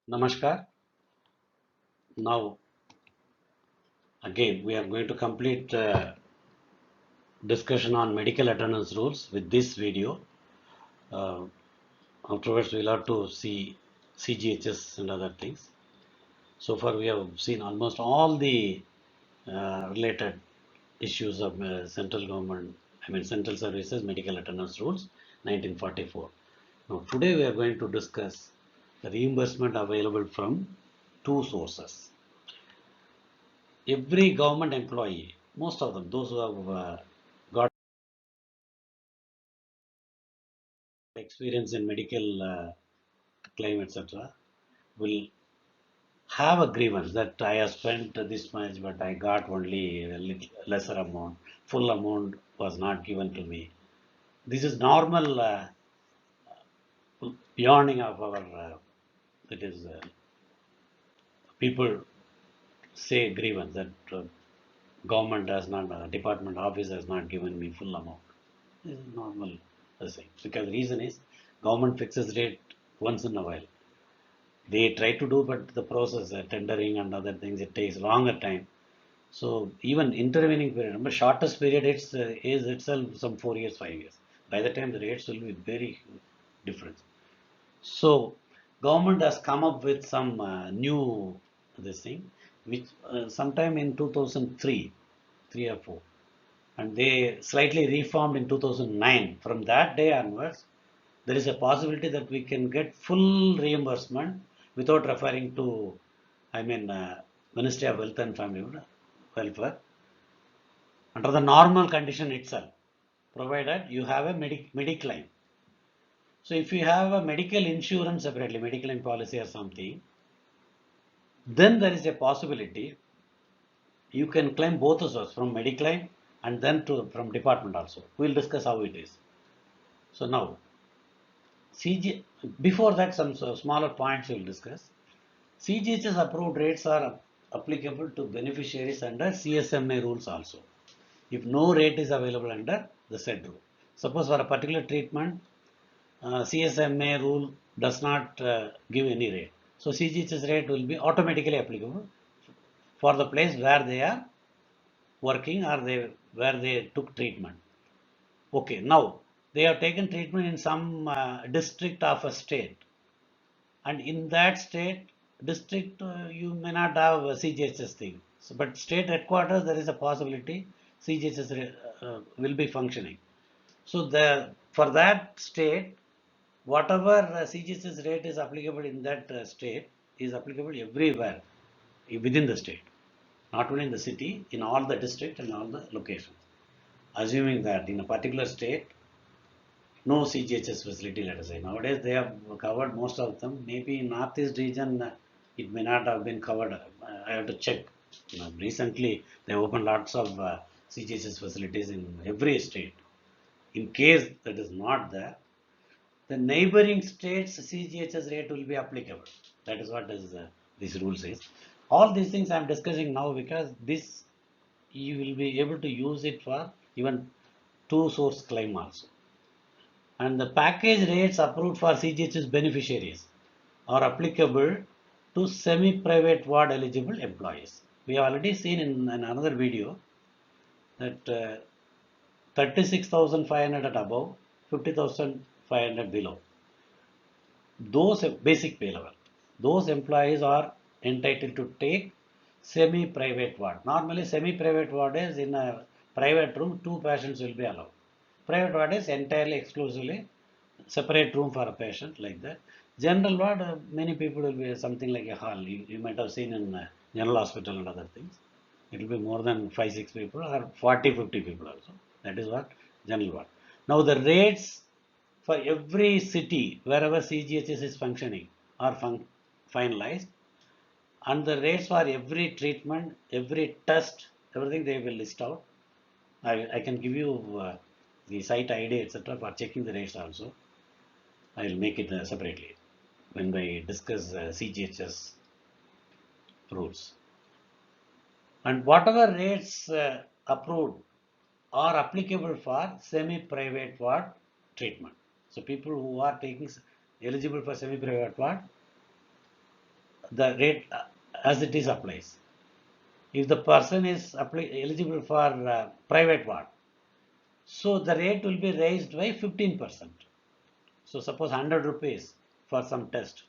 Namaskar. Now, again, we are going to complete discussion on medical attendance rules with this video. Uh, Afterwards, we'll have to see CGHS and other things. So far, we have seen almost all the related issues of central government, central services medical attendance rules 1944. Now, today we are going to discuss the reimbursement available from two sources. Every government employee, most of them, those who have got experience in medical claim, etc., will have a grievance that I have spent this much, but I got only a little lesser amount. Full amount was not given to me. This is normal yawning of our. It is people say grievance that government has not, department office has not given me full amount. This is normal thing because reason is government fixes rate once in a while. They try to do, but the process, tendering and other things, it takes longer time. So even intervening period, remember shortest period is itself some 4 years, 5 years. By the time the rates will be very different. So government has come up with some new this thing, which sometime in 2003, 3 or 4, and they slightly reformed in 2009. From that day onwards, there is a possibility that we can get full reimbursement without referring to, Ministry of Health and Family Welfare under the normal condition itself, provided you have a mediclaim. So if you have a medical insurance separately, medical and policy or something, then there is a possibility you can claim both of those from mediclaim and then to from department also. We'll discuss how it is. So now CG, before that, some smaller points we'll discuss. CGHS approved rates are applicable to beneficiaries under CSMA rules also. If no rate is available under the said rule. Suppose for a particular treatment, CSMA rule does not give any rate. So CGHS rate will be automatically applicable for the place where they are working or where they took treatment. Okay, now they have taken treatment in some district of a state, and in that state district you may not have a CGHS thing. So, but state headquarters there is a possibility CGHS will be functioning. So the for that state, whatever CGHS rate is applicable in that state is applicable everywhere within the state, not only in the city, in all the district and all the locations. Assuming that in a particular state no CGHS facility, let us say. Nowadays they have covered most of them. Maybe in Northeast region it may not have been covered. I have to check. Recently they opened lots of CGHS facilities in every state. In case that is not there, the neighboring states CGHS rate will be applicable. That is what this rule says. All these things I am discussing now because this you will be able to use it for even two source claim also. And the package rates approved for CGHS beneficiaries are applicable to semi-private ward eligible employees. We have already seen in another video that 36,500 at above, 50,500 below. Those basic pay level, those employees are entitled to take semi-private ward. Normally semi-private ward is in a private room, two patients will be allowed. Private ward is entirely exclusively separate room for a patient like that. General ward, many people will be something like a hall. You might have seen in general hospital and other things. It will be more than 5-6 people or 40-50 people also. That is what general ward. Now the rates for every city wherever CGHS is functioning are finalized, and the rates for every treatment, every test, everything they will list out. I can give you the site ID etc. for checking the rates also. I will make it separately when we discuss CGHS rules. And whatever rates approved are applicable for semi-private ward treatment. So people who are taking eligible for semi-private ward, the rate as it is applies. If the person is eligible for private ward, so the rate will be raised by 15%. So suppose 100 rupees for some test.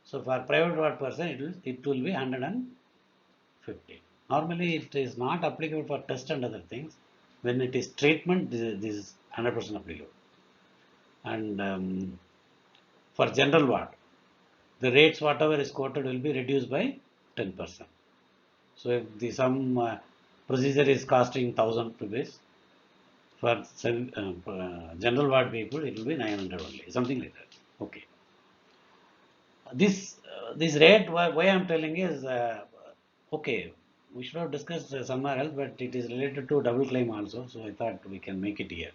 So for private ward person, it will be 150. Normally, it is not applicable for test and other things. When it is treatment, this is 100% applicable. And for general ward, the rates whatever is quoted will be reduced by 10%. So if the some procedure is costing 1000 rupees, for general ward people, it will be 900 only, something like that. Okay. This rate, why I'm telling is, okay, we should have discussed somewhere else, but it is related to double claim also, so I thought we can make it here.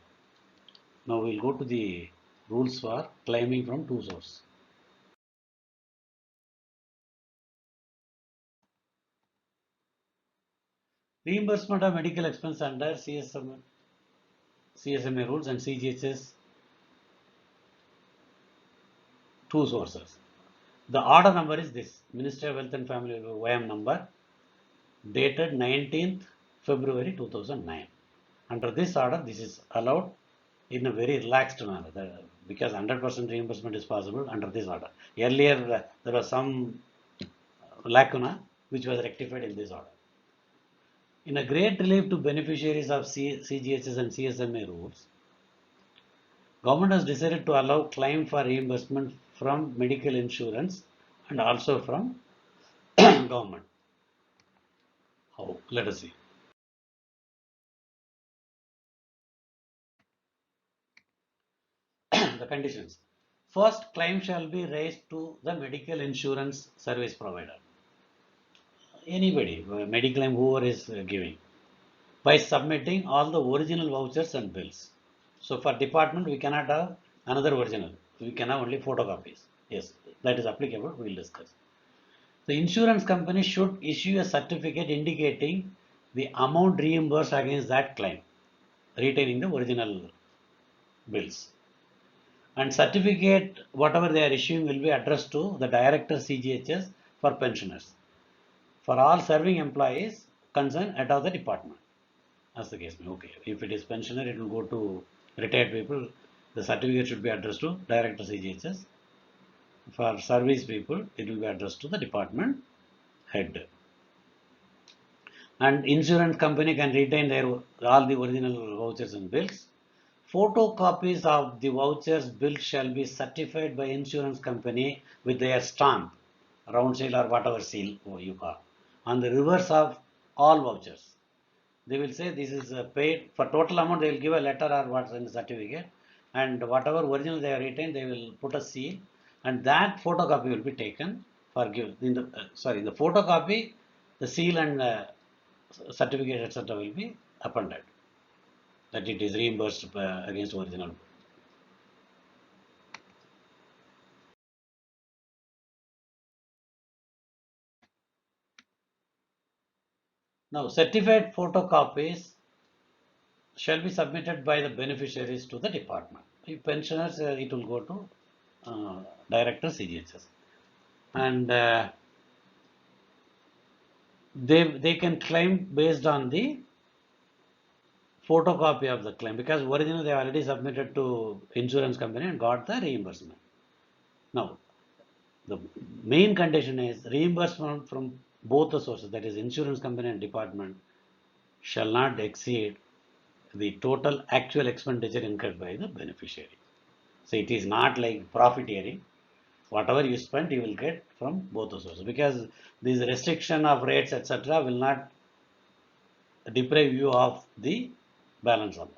Now we'll go to the rules for claiming from two sources. Reimbursement of medical expense under CSMA rules and CGHS two sources. The order number is this: Ministry of Health and Family YM number dated 19th February 2009. Under this order, this is allowed in a very relaxed manner because 100% reimbursement is possible under this order. Earlier, there was some lacuna which was rectified in this order. In a great relief to beneficiaries of CGHS and CSMA rules, government has decided to allow claim for reimbursement from medical insurance and also from government. How? Let us see. The conditions. First, claim shall be raised to the medical insurance service provider. Anybody, medical claim, whoever is giving, by submitting all the original vouchers and bills. So for department, we cannot have another original. We can have only photocopies. Yes, that is applicable. We will discuss. The insurance company should issue a certificate indicating the amount reimbursed against that claim, retaining the original bills. And certificate, whatever they are issuing, will be addressed to the director CGHS for pensioners. For all serving employees concerned at other department, as the case may. Okay, if it is pensioner, it will go to retired people. The certificate should be addressed to director CGHS. For service people, it will be addressed to the department head. And insurance company can retain their all the original vouchers and bills. Photocopies of the vouchers bills shall be certified by insurance company with their stamp, round seal or whatever seal you call, on the reverse of all vouchers. They will say this is paid for total amount. They will give a letter or what's in the certificate, and whatever original they are retained, they will put a seal, and that photocopy will be taken for give in the in the photocopy, the seal and certificate etc. will be appended that it is reimbursed against original. Now, certified photocopies shall be submitted by the beneficiaries to the department. If pensioners, it will go to director CGHS, and they can claim based on the photocopy of the claim because originally they already submitted to insurance company and got the reimbursement. Now, the main condition is reimbursement from both the sources, that is insurance company and department, shall not exceed the total actual expenditure incurred by the beneficiary. So it is not like profiteering. Whatever you spend, you will get from both the sources because this restriction of rates etc. will not deprive you of the balance amount.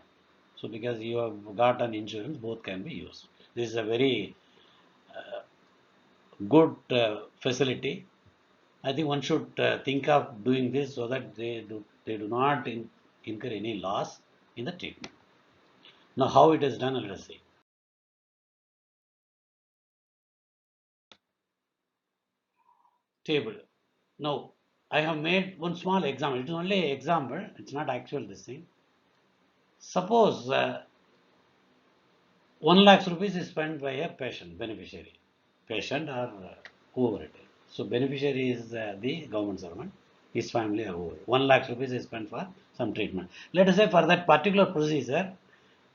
So because you have got an insurance, both can be used. This is a very good facility. I think one should think of doing this so that they do not incur any loss in the treatment. Now, how it is done, let us see. Table. Now, I have made one small example. It is only an example. It's not actual this thing. Suppose 1 lakh rupees is spent by a patient, beneficiary, patient or whoever it is. So beneficiary is the government servant, his family or whoever. 1 lakh rupees is spent for some treatment. Let us say for that particular procedure,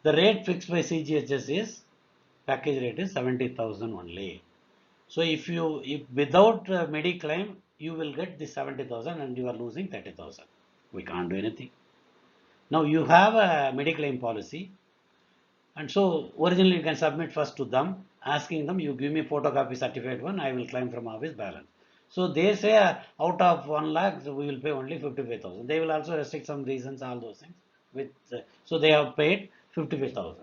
the rate fixed by CGHS is package rate is 70,000 only. So if without Mediclaim, you will get the 70,000 and you are losing 30,000. We can't do anything. Now you have a Mediclaim policy, and so originally you can submit first to them, asking them, you give me photocopy certificate one, I will claim from office balance. So they say out of 1 lakh, so we will pay only 55,000. They will also restrict some reasons, all those things. With so they have paid 55,000.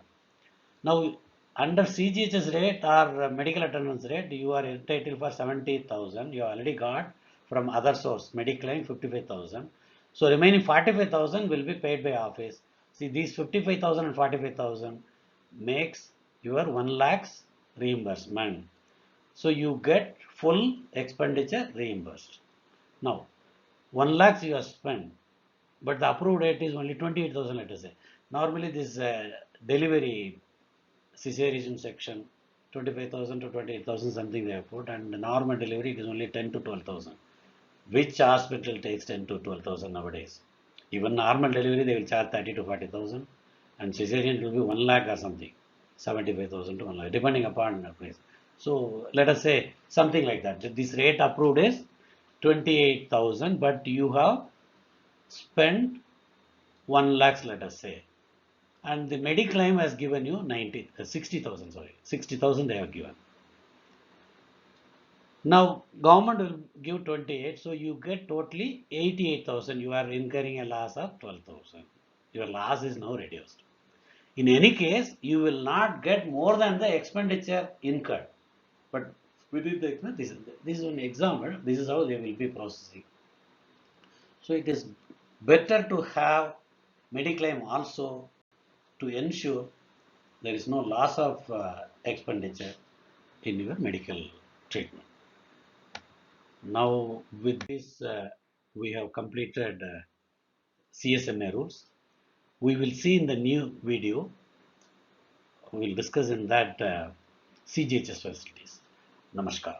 Now under CGHS rate or medical attendance rate, you are entitled for 70,000. You already got from other source, Mediclaim 55,000. So remaining 45,000 will be paid by office. See, these 55,000 and 45,000 makes your 1 lakhs reimbursement. So you get full expenditure reimbursed. Now 1 lakhs you have spent, but the approved rate is only 28,000, let us say. Normally this delivery cesarean section 25,000 to 28,000 something they have put, and the normal delivery it is only 10 to 12,000. Which hospital takes 10 to 12,000 nowadays? Even normal delivery they will charge 30 to 40,000, and cesarean will be 1 lakh or something, 75,000 to 1 lakh depending upon the place. So let us say something like that. This rate approved is 28,000, but you have spent 1 lakhs, let us say, and the Mediclaim has given you 60,000, sorry, 60,000 they have given. Now government will give 28, so you get totally 88,000. You are incurring a loss of 12,000. Your loss is now reduced. In any case, you will not get more than the expenditure incurred. But within the this is an example. This is how they will be processing. So it is better to have Mediclaim also to ensure there is no loss of expenditure in your medical treatment. Now with this we have completed CSMA rules. We will see in the new video, we will discuss in that CGHS facilities. Namaskar.